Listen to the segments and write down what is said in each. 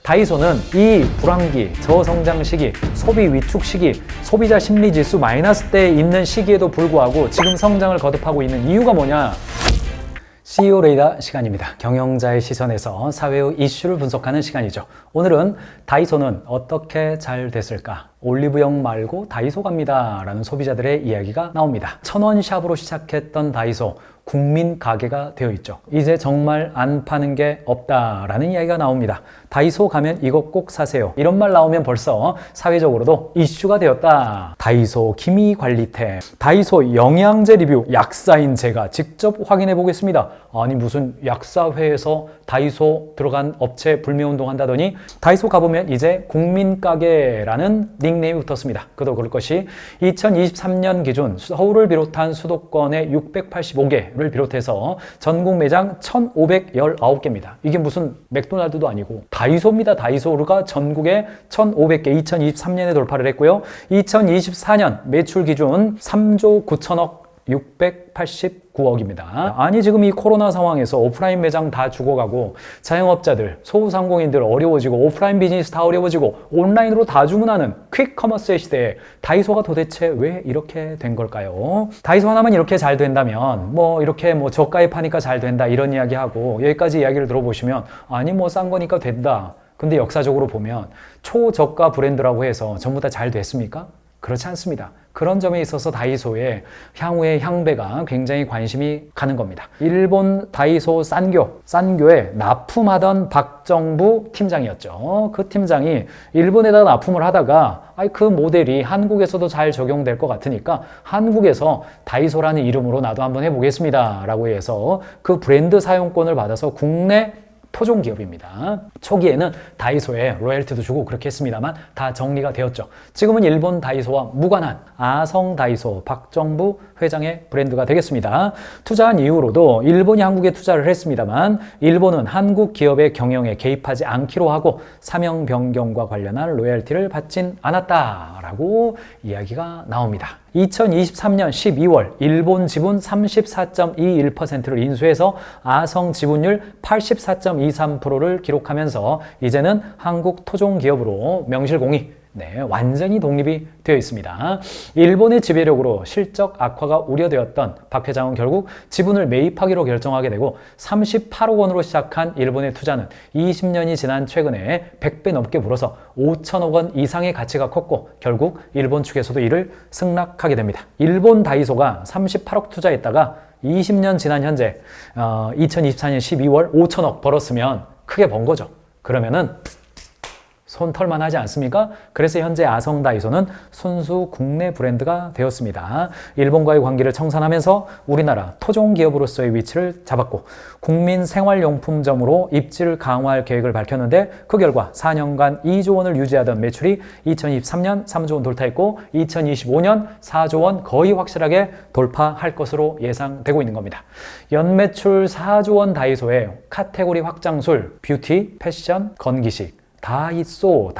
다이소는 이 불황기, 저성장 시기, 소비 위축 시기, 소비자 심리 지수 마이너스 때에 있는 시기에도 불구하고 지금 성장을 거듭하고 있는 이유가 뭐냐? CEO 레이더 시간입니다. 경영자의 시선에서 사회의 이슈를 분석하는 시간이죠. 오늘은 다이소는 어떻게 잘 됐을까? 올리브영 말고 다이소 갑니다 라는 소비자들의 이야기가 나옵니다. 1000원 샵으로 시작했던 다이소, 국민 가게가 되어 있죠. 이제 정말 안 파는 게 없다라는 이야기가 나옵니다. 다이소 가면 이거 꼭 사세요. 이런 말 나오면 벌써 사회적으로도 이슈가 되었다. 다이소 기미관리템, 다이소 영양제 리뷰, 약사인 제가 직접 확인해 보겠습니다. 아니 무슨 약사회에서 다이소 들어간 업체 불매운동 한다더니 다이소 가보면 이제 국민가게라는 닉네임이 붙었습니다. 그도 그럴 것이 2023년 기준 서울을 비롯한 수도권의 685개를 비롯해서 전국 매장 1519개입니다. 이게 무슨 맥도날드도 아니고 다이소입니다. 다이소가 전국에 1500개 2023년에 돌파를 했고요. 2024년 매출 기준 3조 9천억 689억입니다. 아니 지금 이 코로나 상황에서 오프라인 매장 다 죽어가고 자영업자들, 소상공인들 어려워지고 오프라인 비즈니스 다 어려워지고 온라인으로 다 주문하는 퀵커머스의 시대에 다이소가 도대체 왜 이렇게 된 걸까요? 다이소 하나만 이렇게 잘 된다면 뭐 이렇게 뭐 저가에 파니까 잘 된다 이런 이야기하고 여기까지 이야기를 들어보시면 아니 뭐 싼 거니까 된다. 근데 역사적으로 보면 초저가 브랜드라고 해서 전부 다 잘 됐습니까? 그렇지 않습니다. 그런 점에 있어서 다이소의 향후의 향배가 굉장히 관심이 가는 겁니다. 일본 다이소 싼교에 납품하던 박정부 팀장이었죠. 그 팀장이 일본에다 납품을 하다가 그 모델이 한국에서도 잘 적용될 것 같으니까 한국에서 다이소라는 이름으로 나도 한번 해보겠습니다 라고 해서 그 브랜드 사용권을 받아서 국내 토종 기업입니다. 초기에는 다이소에 로열티도 주고 그렇게 했습니다만 다 정리가 되었죠. 지금은 일본 다이소와 무관한 아성 다이소 박정부 회장의 브랜드가 되겠습니다. 투자한 이후로도 일본이 한국에 투자를 했습니다만 일본은 한국 기업의 경영에 개입하지 않기로 하고 사명 변경과 관련한 로열티를 받진 않았다라고 이야기가 나옵니다. 2023년 12월 일본 지분 34.21%를 인수해서 아성 지분율 84.23%를 기록하면서 이제는 한국 토종 기업으로 명실공히 완전히 독립이 되어 있습니다. 일본의 지배력으로 실적 악화가 우려되었던 박 회장은 결국 지분을 매입하기로 결정하게 되고 38억 원으로 시작한 일본의 투자는 20년이 지난 최근에 100배 넘게 불어서 5천억 원 이상의 가치가 컸고 결국 일본 측에서도 이를 승낙하게 됩니다. 일본 다이소가 38억 투자했다가 20년 지난 현재 2024년 12월 5천억 벌었으면 크게 번 거죠. 그러면은 손털만 하지 않습니까? 그래서 현재 아성 다이소는 순수 국내 브랜드가 되었습니다. 일본과의 관계를 청산하면서 우리나라 토종 기업으로서의 위치를 잡았고 국민 생활용품점으로 입지를 강화할 계획을 밝혔는데 그 결과 4년간 2조 원을 유지하던 매출이 2023년 3조 원 돌파했고 2025년 4조 원 거의 확실하게 돌파할 것으로 예상되고 있는 겁니다. 연매출 4조 원 다이소의 카테고리 확장술, 뷰티, 패션, 건기식 다이소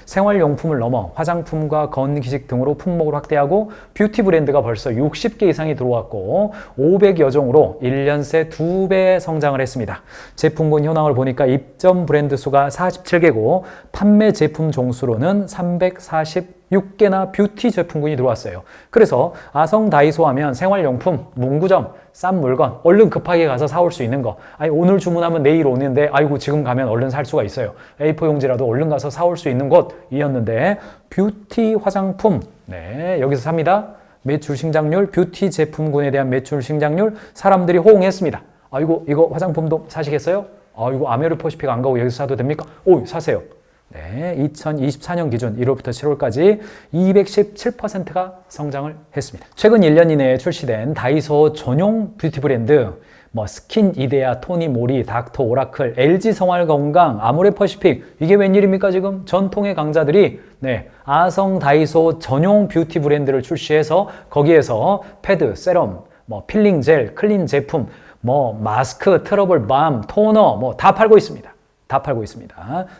생활용품을 넘어 화장품과 건기식 등으로 품목을 확대하고 뷰티 브랜드가 벌써 60개 이상이 들어왔고 500여 종으로 1년 새 2배 성장을 했습니다. 제품군 현황을 보니까 입점 브랜드 수가 47개고 판매 제품 종수로는 346개나 뷰티 제품군이 들어왔어요. 그래서 아성 다이소 하면 생활용품, 문구점, 싼 물건, 얼른 급하게 가서 사올 수 있는 거. 아니 오늘 주문하면 내일 오는데 아이고 지금 가면 얼른 살 수가 있어요. A4 용지라도 얼른 가서 사올 수 있는 곳이었는데 뷰티 화장품 여기서 삽니다. 매출 신장률, 뷰티 제품군에 대한 매출 신장률 사람들이 호응했습니다. 아이고 이거 화장품도 사시겠어요? 아이고 아메리퍼시픽 안 가고 여기서 사도 됩니까? 오 사세요. 2024년 기준 1월부터 7월까지 217%가 성장을 했습니다. 최근 1년 이내에 출시된 다이소 전용 뷰티 브랜드 스킨 이데아, 토니 모리, 닥터 오라클, LG 생활건강, 아모레퍼시픽 이게 웬일입니까 지금? 전통의 강자들이 아성 다이소 전용 뷰티 브랜드를 출시해서 거기에서 패드, 세럼, 필링 젤, 클린 제품, 마스크, 트러블 밤, 토너 다 팔고 있습니다.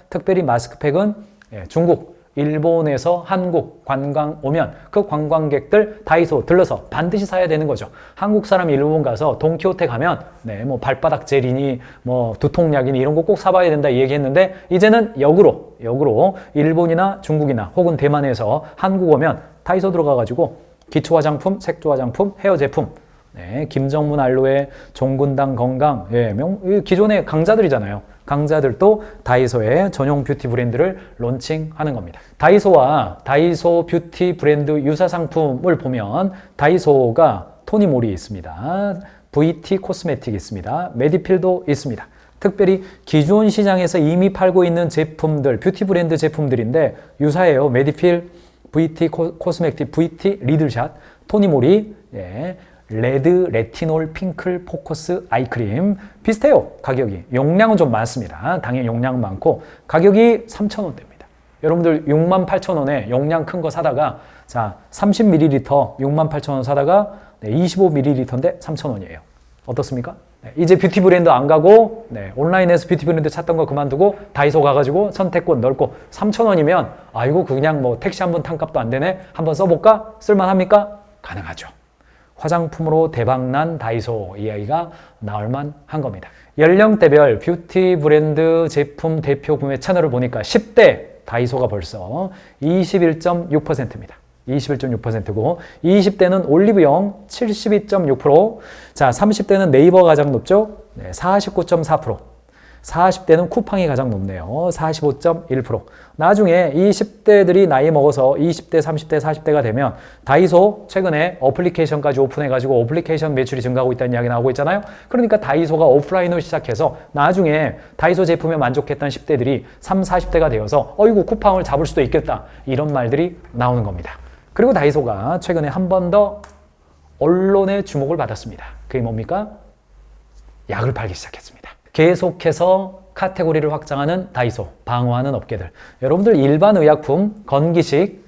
특별히 마스크팩은 중국 일본에서 한국 관광 오면 그 관광객들 다이소 들러서 반드시 사야 되는 거죠. 한국 사람 일본 가서 돈키호테 가면 뭐 발바닥 젤이니 뭐 두통약이니 이런 거 꼭 사봐야 된다 이 얘기했는데 이제는 역으로 일본이나 중국이나 혹은 대만에서 한국 오면 다이소 들어가가지고 기초 화장품, 색조 화장품, 헤어 제품 김정문 알로에, 종근당 건강, 기존의 강자들이잖아요. 강자들도 다이소의 전용 뷰티 브랜드를 론칭하는 겁니다. 다이소와 다이소 뷰티 브랜드 유사 상품을 보면 다이소가 토니모리 있습니다. VT 코스메틱 있습니다. 메디필도 있습니다. 특별히 기존 시장에서 이미 팔고 있는 제품들, 뷰티 브랜드 제품들인데 유사해요. 메디필, VT 코스메틱, VT 리들샷, 토니모리, 레드, 레티놀, 핑클, 포커스, 아이크림 비슷해요. 가격이. 용량은 좀 많습니다. 당연히 용량은 많고 가격이 3,000원대입니다. 여러분들 68,000원에 용량 큰 거 사다가 자 30ml 68,000원 사다가 25ml인데 3,000원이에요. 어떻습니까? 이제 뷰티 브랜드 안 가고 온라인에서 뷰티 브랜드 찾던 거 그만두고 다이소 가가지고 선택권 넓고 3,000원이면 이거 그냥 뭐 택시 한 번 탄 값도 안 되네. 한번 써볼까? 쓸만합니까? 가능하죠. 화장품으로 대박난 다이소 이야기가 나올만 한 겁니다. 연령대별 뷰티 브랜드 제품 대표 구매 채널을 보니까 10대 다이소가 벌써 21.6%입니다. 21.6%고 20대는 올리브영 72.6%, 자 30대는 네이버 가장 높죠? 49.4%, 40대는 쿠팡이 가장 높네요. 45.1%. 나중에 이 10대들이 나이 먹어서 20대, 30대, 40대가 되면 다이소 최근에 어플리케이션까지 오픈해가지고 어플리케이션 매출이 증가하고 있다는 이야기 나오고 있잖아요. 그러니까 다이소가 오프라인으로 시작해서 나중에 다이소 제품에 만족했던 10대들이 30, 40대가 되어서 이거 쿠팡을 잡을 수도 있겠다. 이런 말들이 나오는 겁니다. 그리고 다이소가 최근에 한 번 더 언론의 주목을 받았습니다. 그게 뭡니까? 약을 팔기 시작했습니다. 계속해서 카테고리를 확장하는 다이소, 방어하는 업계들. 여러분들 일반 의약품, 건기식,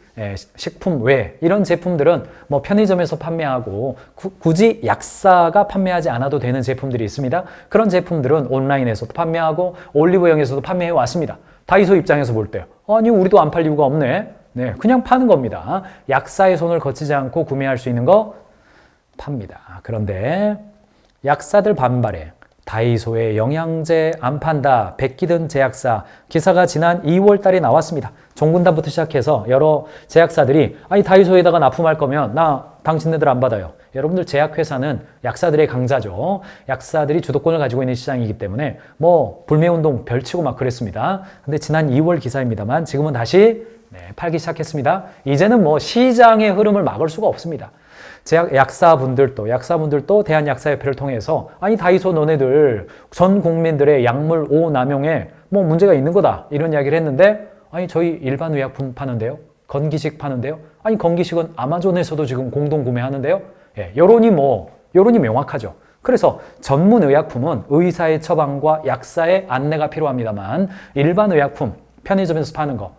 식품 외 이런 제품들은 뭐 편의점에서 판매하고 굳이 약사가 판매하지 않아도 되는 제품들이 있습니다. 그런 제품들은 온라인에서도 판매하고 올리브영에서도 판매해 왔습니다. 다이소 입장에서 볼 때 아니 우리도 안 팔 이유가 없네. 그냥 파는 겁니다. 약사의 손을 거치지 않고 구매할 수 있는 거 팝니다. 그런데 약사들 반발에 다이소에 영양제 안 판다, 베끼든 제약사 기사가 지난 2월 달에 나왔습니다. 종근당부터 시작해서 여러 제약사들이 아니 다이소에다가 납품할 거면 나 당신네들 안 받아요. 여러분들 제약회사는 약사들의 강자죠. 약사들이 주도권을 가지고 있는 시장이기 때문에 뭐 불매운동 별치고 막 그랬습니다. 근데 지난 2월 기사입니다만 지금은 다시 팔기 시작했습니다. 이제는 뭐 시장의 흐름을 막을 수가 없습니다. 약사분들도 대한약사협회를 통해서 아니 다이소 너네들 전 국민들의 약물 오남용에 뭐 문제가 있는 거다 이런 이야기를 했는데 아니 저희 일반 의약품 파는데요, 건기식 파는데요, 아니 건기식은 아마존에서도 지금 공동 구매하는데요. 여론이 명확하죠. 그래서 전문 의약품은 의사의 처방과 약사의 안내가 필요합니다만 일반 의약품 편의점에서 파는 거,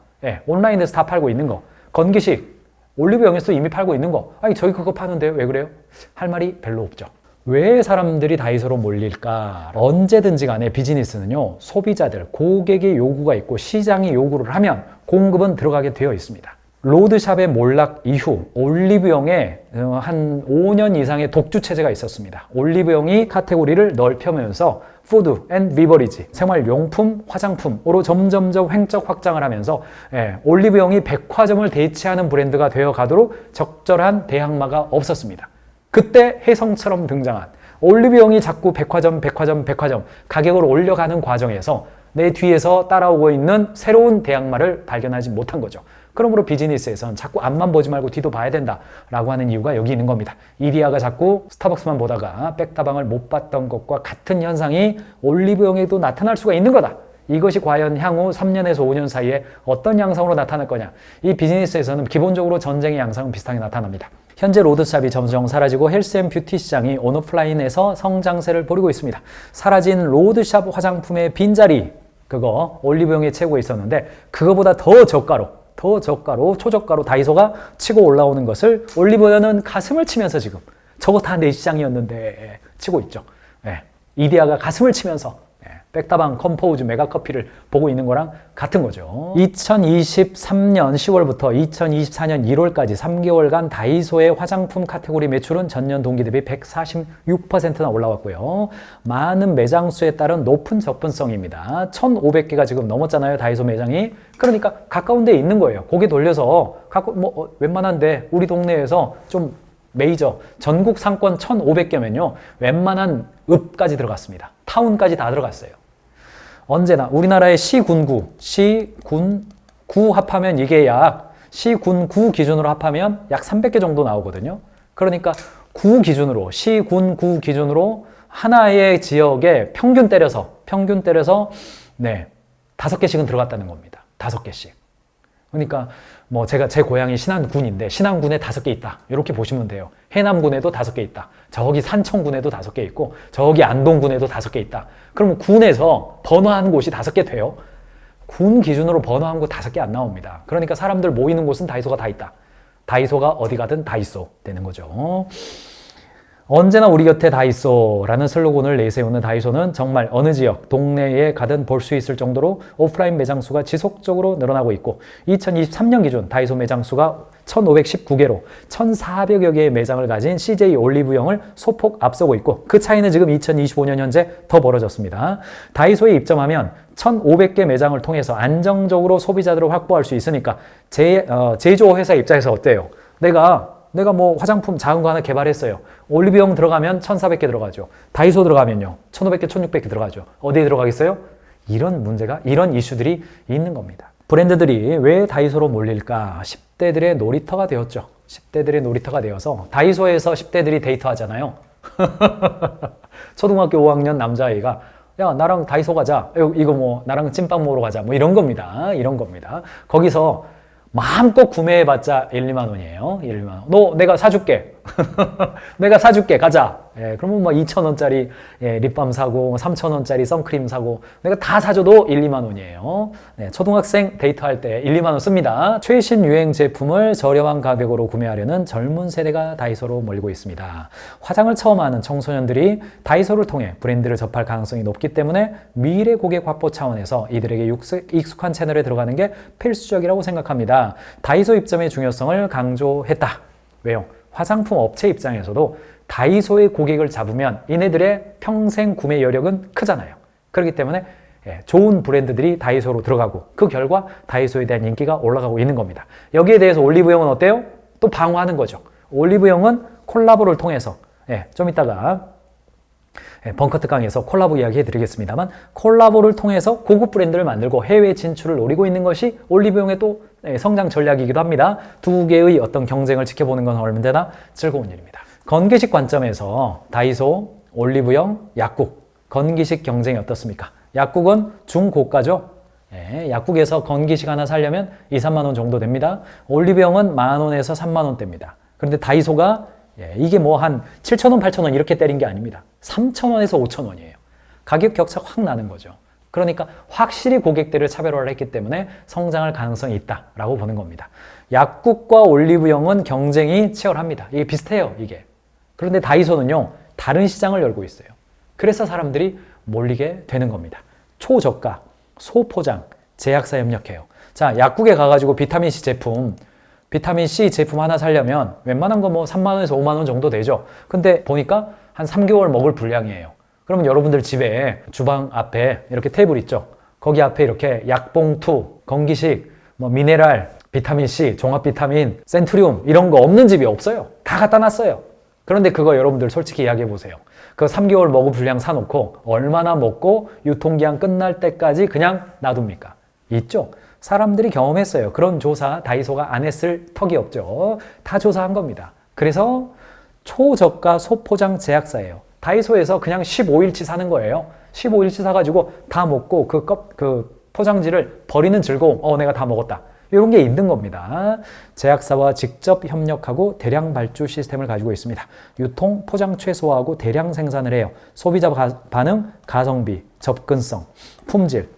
온라인에서 다 팔고 있는 거, 건기식 올리브영에서 이미 팔고 있는 거 아니 저희 그거 파는데요 왜 그래요? 할 말이 별로 없죠. 왜 사람들이 다이소로 몰릴까? 언제든지 간에 비즈니스는요 소비자들, 고객의 요구가 있고 시장이 요구를 하면 공급은 들어가게 되어 있습니다. 로드샵의 몰락 이후 올리브영에 한 5년 이상의 독주 체제가 있었습니다. 올리브영이 카테고리를 넓혀면서 푸드 앤 비버리지, 생활용품, 화장품으로 점점점 횡적 확장을 하면서 올리브영이 백화점을 대체하는 브랜드가 되어 가도록 적절한 대항마가 없었습니다. 그때 혜성처럼 등장한 올리브영이 자꾸 백화점 가격을 올려가는 과정에서 내 뒤에서 따라오고 있는 새로운 대항마를 발견하지 못한 거죠. 그러므로 비즈니스에선 자꾸 앞만 보지 말고 뒤도 봐야 된다라고 하는 이유가 여기 있는 겁니다. 이디야가 자꾸 스타벅스만 보다가 백다방을 못 봤던 것과 같은 현상이 올리브영에도 나타날 수가 있는 거다. 이것이 과연 향후 3년에서 5년 사이에 어떤 양상으로 나타날 거냐. 이 비즈니스에서는 기본적으로 전쟁의 양상은 비슷하게 나타납니다. 현재 로드샵이 점점 사라지고 헬스앤뷰티 시장이 온오프라인에서 성장세를 보이고 있습니다. 사라진 로드샵 화장품의 빈자리, 그거 올리브영에 채우고 있었는데 그거보다 더 초저가로 다이소가 치고 올라오는 것을 올리브영은 가슴을 치면서 지금 저거 다 내 시장이었는데 치고 있죠. 이디야가 가슴을 치면서 백다방, 컴포즈, 메가커피를 보고 있는 거랑 같은 거죠. 2023년 10월부터 2024년 1월까지 3개월간 다이소의 화장품 카테고리 매출은 전년 동기 대비 146%나 올라왔고요. 많은 매장 수에 따른 높은 접근성입니다. 1,500개가 지금 넘었잖아요, 다이소 매장이. 그러니까 가까운 데 있는 거예요. 고개 돌려서 웬만한데 우리 동네에서 좀 메이저 전국 상권 1,500개면요. 웬만한 읍까지 들어갔습니다. 타운까지 다 들어갔어요. 언제나 우리나라의 시군구 합하면 이게 약 시군구 기준으로 합하면 약 300개 정도 나오거든요. 그러니까 구 기준으로 시군구 기준으로 하나의 지역에 평균 때려서 네, 5개씩은 들어갔다는 겁니다. 5개씩. 그러니까 제 고향이 신안군인데 신안군에 5개 있다. 이렇게 보시면 돼요. 해남군에도 5개 있다. 저기 산청군에도 5개 있고 저기 안동군에도 5개 있다. 그러면 군에서 번화한 곳이 5개 돼요. 군 기준으로 번화한 곳 5개 안 나옵니다. 그러니까 사람들 모이는 곳은 다이소가 다 있다. 다이소가 어디 가든 다이소 되는 거죠. 언제나 우리 곁에 다이소라는 슬로건을 내세우는 다이소는 정말 어느 지역, 동네에 가든 볼 수 있을 정도로 오프라인 매장 수가 지속적으로 늘어나고 있고 2023년 기준 다이소 매장 수가 1,519개로 1,400여 개의 매장을 가진 CJ 올리브영을 소폭 앞서고 있고 그 차이는 지금 2025년 현재 더 벌어졌습니다. 다이소에 입점하면 1,500개 매장을 통해서 안정적으로 소비자들을 확보할 수 있으니까 제조업 회사 입장에서 어때요? 내가 화장품 작은 거 하나 개발했어요. 올리브영 들어가면 1,400개 들어가죠. 다이소 들어가면요. 1,500개, 1,600개 들어가죠. 어디에 들어가겠어요? 이런 이슈들이 있는 겁니다. 브랜드들이 왜 다이소로 몰릴까? 10대들의 놀이터가 되었죠. 10대들의 놀이터가 되어서 다이소에서 10대들이 데이트하잖아요. 초등학교 5학년 남자아이가 야, 나랑 다이소 가자. 이거 나랑 찐빵 먹으러 가자. 이런 겁니다. 이런 겁니다. 거기서 마음껏 구매해봤자 1, 2만 원이에요. 1, 2만 원. 너 내가 사줄게. 내가 사줄게. 가자. 그러면 2,000원짜리 립밤 사고 3,000원짜리 선크림 사고 내가 다 사줘도 1, 2만 원이에요. 초등학생 데이트할 때 1, 2만 원 씁니다. 최신 유행 제품을 저렴한 가격으로 구매하려는 젊은 세대가 다이소로 몰리고 있습니다. 화장을 처음 하는 청소년들이 다이소를 통해 브랜드를 접할 가능성이 높기 때문에 미래 고객 확보 차원에서 이들에게 익숙한 채널에 들어가는 게 필수적이라고 생각합니다. 다이소 입점의 중요성을 강조했다. 왜요? 화장품 업체 입장에서도 다이소의 고객을 잡으면 이네들의 평생 구매 여력은 크잖아요. 그렇기 때문에 좋은 브랜드들이 다이소로 들어가고 그 결과 다이소에 대한 인기가 올라가고 있는 겁니다. 여기에 대해서 올리브영은 어때요? 또 방어하는 거죠. 올리브영은 콜라보를 통해서 좀 이따가 벙커 특강에서 콜라보 이야기 해드리겠습니다만 콜라보를 통해서 고급 브랜드를 만들고 해외 진출을 노리고 있는 것이 올리브영의 또 성장 전략이기도 합니다. 두 개의 어떤 경쟁을 지켜보는 건 얼마나 즐거운 일입니다. 건기식 관점에서 다이소, 올리브영, 약국 건기식 경쟁이 어떻습니까? 약국은 중고가죠. 약국에서 건기식 하나 사려면 2, 3만 원 정도 됩니다. 올리브영은 만 원에서 3만 원대입니다. 그런데 다이소가 이게 한 7,000원, 8,000원 이렇게 때린 게 아닙니다. 3,000원에서 5,000원이에요. 가격 격차가 확 나는 거죠. 그러니까 확실히 고객들을 차별화를 했기 때문에 성장할 가능성이 있다라고 보는 겁니다. 약국과 올리브영은 경쟁이 치열합니다. 이게 비슷해요, 이게. 그런데 다이소는요, 다른 시장을 열고 있어요. 그래서 사람들이 몰리게 되는 겁니다. 초저가, 소포장, 제약사 협력해요. 자, 약국에 가가지고 비타민C 제품 하나 사려면 웬만한 거 3만 원에서 5만 원 정도 되죠. 근데 보니까 한 3개월 먹을 분량이에요. 그러면 여러분들 집에 주방 앞에 이렇게 테이블 있죠. 거기 앞에 이렇게 약봉투, 건기식, 미네랄, 비타민C, 종합비타민, 센트리움 이런 거 없는 집이 없어요. 다 갖다 놨어요. 그런데 그거 여러분들 솔직히 이야기해 보세요. 그 3개월 먹을 분량 사놓고 얼마나 먹고 유통기한 끝날 때까지 그냥 놔둡니까? 있죠. 사람들이 경험했어요. 그런 조사 다이소가 안 했을 턱이 없죠. 다 조사한 겁니다. 그래서 초저가 소포장 제약사예요. 다이소에서 그냥 15일치 사는 거예요. 15일치 사가지고 다 먹고 그 포장지를 버리는 즐거움. 내가 다 먹었다. 이런 게 있는 겁니다. 제약사와 직접 협력하고 대량 발주 시스템을 가지고 있습니다. 유통, 포장 최소화하고 대량 생산을 해요. 소비자 반응, 가성비, 접근성, 품질.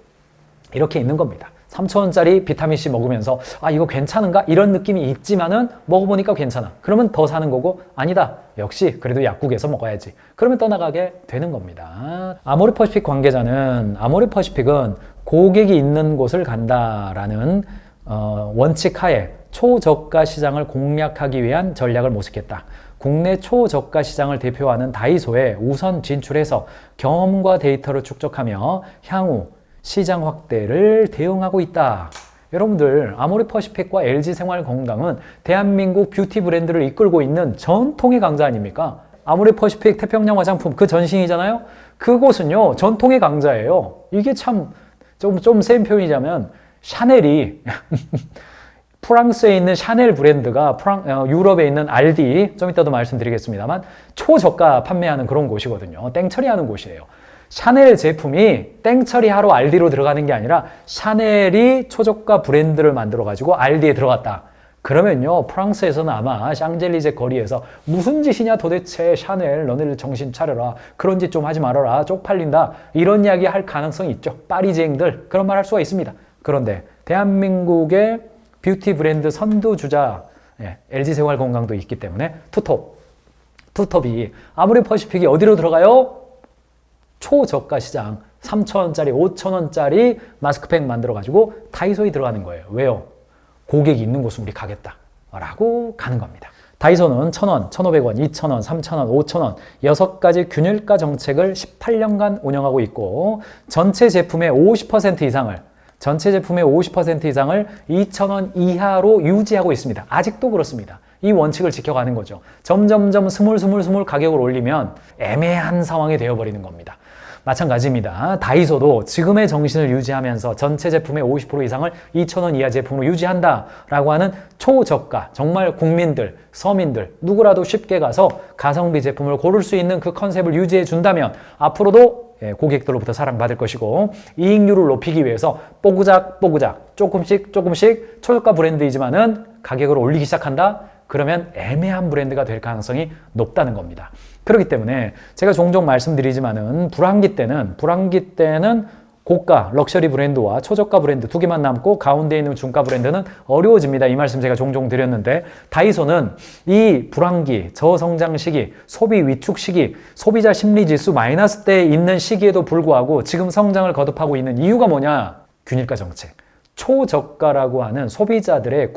이렇게 있는 겁니다. 3,000원짜리 비타민C 먹으면서 아 이거 괜찮은가? 이런 느낌이 있지만은 먹어보니까 괜찮아. 그러면 더 사는 거고 아니다. 역시 그래도 약국에서 먹어야지. 그러면 떠나가게 되는 겁니다. 아모레퍼시픽 관계자는 아모레퍼시픽은 고객이 있는 곳을 간다라는 원칙 하에 초저가 시장을 공략하기 위한 전략을 모색했다. 국내 초저가 시장을 대표하는 다이소에 우선 진출해서 경험과 데이터를 축적하며 향후 시장 확대를 대응하고 있다. 여러분들 아모레퍼시픽과 LG생활건강은 대한민국 뷰티 브랜드를 이끌고 있는 전통의 강자 아닙니까? 아모레퍼시픽 태평양 화장품 그 전신이잖아요. 그곳은요 전통의 강자예요. 이게 참 좀 센 표현이자면 샤넬이 프랑스에 있는 샤넬 브랜드가 유럽에 있는 알디, 좀 이따도 말씀드리겠습니다만 초저가 판매하는 그런 곳이거든요. 땡처리하는 곳이에요. 샤넬 제품이 땡처리하러 알디로 들어가는 게 아니라 샤넬이 초저가 브랜드를 만들어가지고 알디에 들어갔다. 그러면요 프랑스에서는 아마 샹젤리제 거리에서 무슨 짓이냐 도대체 샤넬 너네들 정신 차려라. 그런 짓 좀 하지 말아라. 쪽팔린다. 이런 이야기 할 가능성이 있죠. 파리쟁들 그런 말 할 수가 있습니다. 그런데 대한민국의 뷰티 브랜드 선두주자 LG생활건강도 있기 때문에 투톱이 아모레퍼시픽이 어디로 들어가요? 초저가 시장 3,000원짜리 5,000원짜리 마스크팩 만들어가지고 다이소에 들어가는 거예요. 왜요? 고객이 있는 곳은 우리 가겠다 라고 가는 겁니다. 다이소는 1,000원, 1,500원, 2,000원, 3,000원, 5,000원 6가지 균일가 정책을 18년간 운영하고 있고 전체 제품의 50% 이상을 2,000원 이하로 유지하고 있습니다. 아직도 그렇습니다. 이 원칙을 지켜가는 거죠. 점점점 스물스물 가격을 올리면 애매한 상황이 되어버리는 겁니다. 마찬가지입니다. 다이소도 지금의 정신을 유지하면서 전체 제품의 50% 이상을 2,000원 이하 제품으로 유지한다라고 하는 초저가, 정말 국민들, 서민들 누구라도 쉽게 가서 가성비 제품을 고를 수 있는 그 컨셉을 유지해 준다면 앞으로도 고객들로부터 사랑받을 것이고 이익률을 높이기 위해서 뽀그작 조금씩 초저가 브랜드이지만은 가격을 올리기 시작한다? 그러면 애매한 브랜드가 될 가능성이 높다는 겁니다. 그렇기 때문에 제가 종종 말씀드리지만은 불황기 때는 고가 럭셔리 브랜드와 초저가 브랜드 두 개만 남고 가운데 있는 중가 브랜드는 어려워집니다. 이 말씀 제가 종종 드렸는데 다이소는 이 불황기, 저성장 시기, 소비 위축 시기, 소비자 심리 지수 마이너스 때에 있는 시기에도 불구하고 지금 성장을 거듭하고 있는 이유가 뭐냐? 균일가 정책. 초저가라고 하는 소비자들의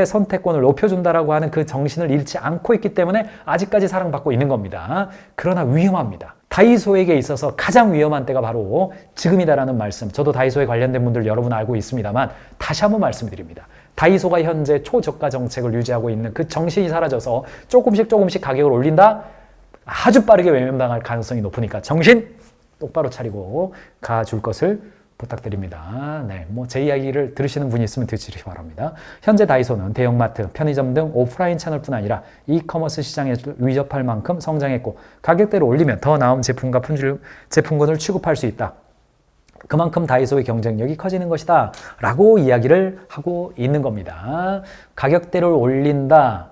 선택권을 높여준다라고 하는 그 정신을 잃지 않고 있기 때문에 아직까지 사랑받고 있는 겁니다. 그러나 위험합니다. 다이소에게 있어서 가장 위험한 때가 바로 지금이다라는 말씀. 저도 다이소에 관련된 분들 여러분 알고 있습니다만 다시 한번 말씀드립니다. 다이소가 현재 초저가 정책을 유지하고 있는 그 정신이 사라져서 조금씩 가격을 올린다? 아주 빠르게 외면당할 가능성이 높으니까 정신 똑바로 차리고 가줄 것을 부탁드립니다. 네, 제 이야기를 들으시는 분이 있으면 듣시기 바랍니다. 현재 다이소는 대형마트, 편의점 등 오프라인 채널뿐 아니라 이커머스 시장에 위접할 만큼 성장했고 가격대를 올리면 더 나은 제품과 제품군을 취급할 수 있다. 그만큼 다이소의 경쟁력이 커지는 것이다 라고 이야기를 하고 있는 겁니다. 가격대를 올린다.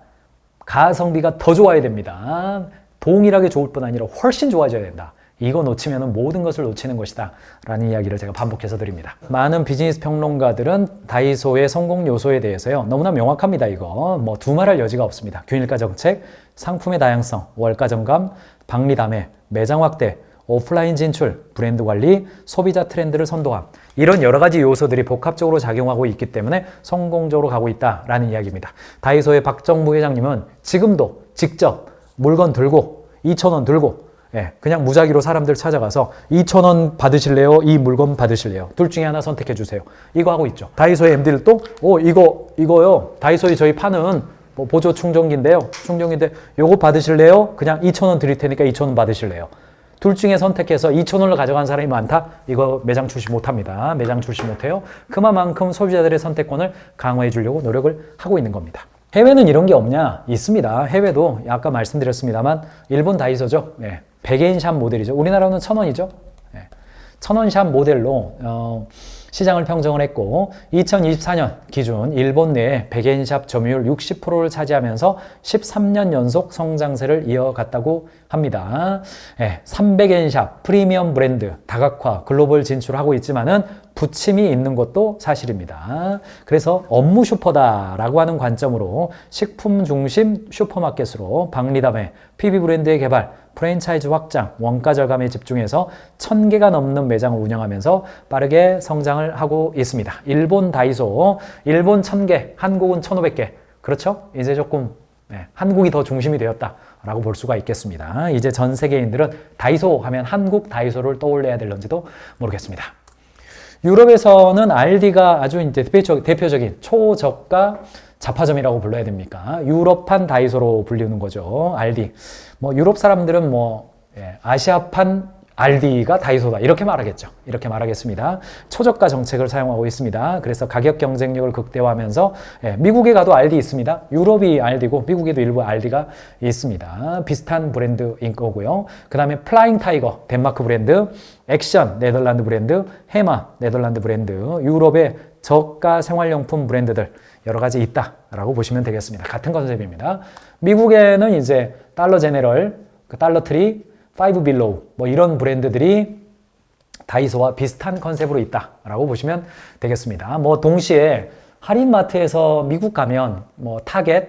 가성비가 더 좋아야 됩니다. 동일하게 좋을 뿐 아니라 훨씬 좋아져야 된다. 이거 놓치면 모든 것을 놓치는 것이다 라는 이야기를 제가 반복해서 드립니다. 많은 비즈니스 평론가들은 다이소의 성공 요소에 대해서요 너무나 명확합니다. 이거 두말할 여지가 없습니다. 균일가 정책, 상품의 다양성, 원가 정감, 박리담회, 매장 확대, 오프라인 진출, 브랜드 관리, 소비자 트렌드를 선도함 이런 여러 가지 요소들이 복합적으로 작용하고 있기 때문에 성공적으로 가고 있다라는 이야기입니다. 다이소의 박정무 회장님은 지금도 직접 물건 들고 2,000원 들고 그냥 무작위로 사람들 찾아가서 2,000원 받으실래요? 이 물건 받으실래요? 둘 중에 하나 선택해 주세요. 이거 하고 있죠. 다이소의 MD들도 이거요. 다이소에 저희 파는 보조 충전기인데 요거 받으실래요? 그냥 2,000원 드릴 테니까 2,000원 받으실래요? 둘 중에 선택해서 2,000원을 가져간 사람이 많다? 이거 매장 출시 못합니다. 매장 출시 못해요. 그만큼 소비자들의 선택권을 강화해 주려고 노력을 하고 있는 겁니다. 해외는 이런 게 없냐? 있습니다. 해외도 아까 말씀드렸습니다만 일본 다이소죠. 100엔 샵 모델이죠. 우리나라는 1,000원이죠. 1,000원 샵 모델로 시장을 평정을 했고 2024년 기준 일본 내 백엔샵 점유율 60%를 차지하면서 13년 연속 성장세를 이어갔다고 합니다. 300엔샵 프리미엄 브랜드 다각화 글로벌 진출하고 있지만은 부침이 있는 것도 사실입니다. 그래서 업무 슈퍼다라고 하는 관점으로 식품 중심 슈퍼마켓으로 박리담회 PB 브랜드의 개발, 프랜차이즈 확장, 원가 절감에 집중해서 1000개가 넘는 매장을 운영하면서 빠르게 성장을 하고 있습니다. 일본 다이소, 일본 1000개, 한국은 1500개. 그렇죠? 이제 조금 한국이 더 중심이 되었다라고 볼 수가 있겠습니다. 이제 전 세계인들은 다이소 하면 한국 다이소를 떠올려야 될런지도 모르겠습니다. 유럽에서는 알디가 아주 이제 대표적인 초저가 잡화점이라고 불러야 됩니까? 유럽판 다이소로 불리는 거죠. 알디. 유럽 사람들은 아시아판 알디가 다이소다. 이렇게 말하겠죠. 이렇게 말하겠습니다. 초저가 정책을 사용하고 있습니다. 그래서 가격 경쟁력을 극대화하면서 미국에 가도 알디 있습니다. 유럽이 알디고 미국에도 일부 알디가 있습니다. 비슷한 브랜드인 거고요. 그 다음에 플라잉 타이거 덴마크 브랜드, 액션 네덜란드 브랜드, 헤마 네덜란드 브랜드, 유럽의 저가 생활용품 브랜드들 여러 가지 있다라고 보시면 되겠습니다. 같은 컨셉입니다. 미국에는 이제 달러 제네럴, 달러 트리, 파이브 빌로우 이런 브랜드들이 다이소와 비슷한 컨셉으로 있다라고 보시면 되겠습니다. 동시에 할인마트에서 미국 가면 타겟,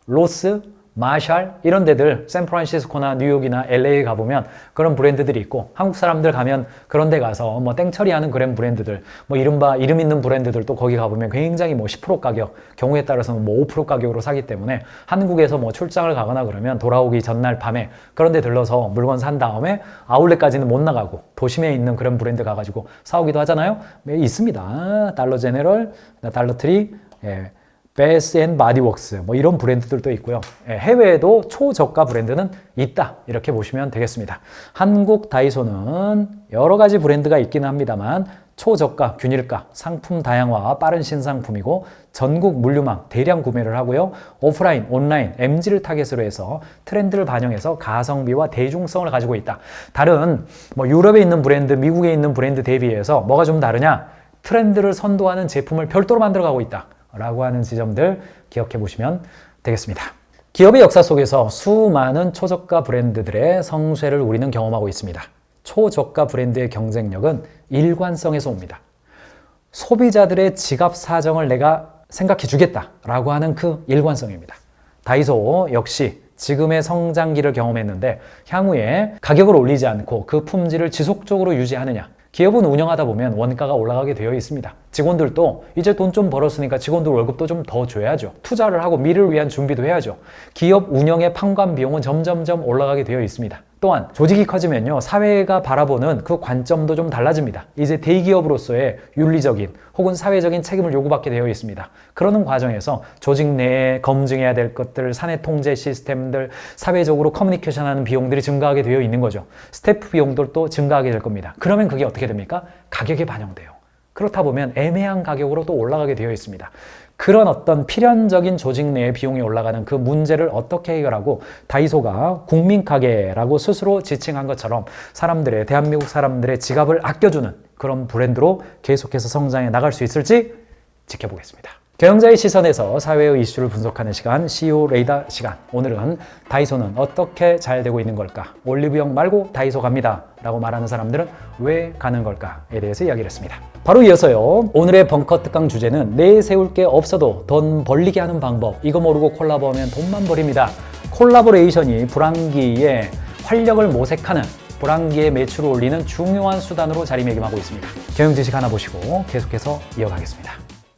로스, 마샬 이런 데들 샌프란시스코나 뉴욕이나 LA에 가보면 그런 브랜드들이 있고 한국 사람들 가면 그런 데 가서 땡처리하는 그런 브랜드들 이른바 이름 있는 브랜드들도 거기 가보면 굉장히 10% 가격 경우에 따라서는 5% 가격으로 사기 때문에 한국에서 출장을 가거나 그러면 돌아오기 전날 밤에 그런 데 들러서 물건 산 다음에 아울렛까지는 못 나가고 도심에 있는 그런 브랜드 가가지고 사오기도 하잖아요. 있습니다. 달러 제네럴, 달러 트리, 베스 앤 바디웍스 이런 브랜드들도 있고요. 해외에도 초저가 브랜드는 있다 이렇게 보시면 되겠습니다. 한국 다이소는 여러 가지 브랜드가 있기는 합니다만 초저가, 균일가, 상품 다양화와 빠른 신상품이고 전국 물류망 대량 구매를 하고요. 오프라인, 온라인, MZ를 타겟으로 해서 트렌드를 반영해서 가성비와 대중성을 가지고 있다. 다른 유럽에 있는 브랜드, 미국에 있는 브랜드 대비해서 뭐가 좀 다르냐? 트렌드를 선도하는 제품을 별도로 만들어가고 있다. 라고 하는 지점들 기억해 보시면 되겠습니다. 기업의 역사 속에서 수많은 초저가 브랜드들의 성쇠를 우리는 경험하고 있습니다. 초저가 브랜드의 경쟁력은 일관성에서 옵니다. 소비자들의 지갑 사정을 내가 생각해 주겠다라고 하는 그 일관성입니다. 다이소 역시 지금의 성장기를 경험했는데 향후에 가격을 올리지 않고 그 품질을 지속적으로 유지하느냐. 기업은 운영하다 보면 원가가 올라가게 되어 있습니다. 직원들도 이제 돈 좀 벌었으니까 직원들 월급도 좀 더 줘야죠. 투자를 하고 미래를 위한 준비도 해야죠. 기업 운영의 판관 비용은 점점점 올라가게 되어 있습니다. 또한 조직이 커지면요, 사회가 바라보는 그 관점도 좀 달라집니다. 이제 대기업으로서의 윤리적인 혹은 사회적인 책임을 요구받게 되어 있습니다. 그러는 과정에서 조직 내에 검증해야 될 것들, 사내 통제 시스템들, 사회적으로 커뮤니케이션하는 비용들이 증가하게 되어 있는 거죠. 스태프 비용들도 증가하게 될 겁니다. 그러면 그게 어떻게 됩니까? 가격에 반영돼요. 그렇다 보면 애매한 가격으로 또 올라가게 되어 있습니다. 그런 어떤 필연적인 조직 내의 비용이 올라가는 그 문제를 어떻게 해결하고 다이소가 국민가게라고 스스로 지칭한 것처럼 대한민국 사람들의 지갑을 아껴주는 그런 브랜드로 계속해서 성장해 나갈 수 있을지 지켜보겠습니다. 경영자의 시선에서 사회의 이슈를 분석하는 시간, CEO 레이더 시간. 오늘은 다이소는 어떻게 잘 되고 있는 걸까? 올리브영 말고 다이소 갑니다 라고 말하는 사람들은 왜 가는 걸까에 대해서 이야기를 했습니다. 바로 이어서요, 오늘의 벙커 특강 주제는 내세울 게 없어도 돈 벌리게 하는 방법. 이거 모르고 콜라보하면 돈만 버립니다. 콜라보레이션이 불황기에 활력을 모색하는, 불황기에 매출을 올리는 중요한 수단으로 자리매김하고 있습니다. 경영 지식 하나 보시고 계속해서 이어가겠습니다.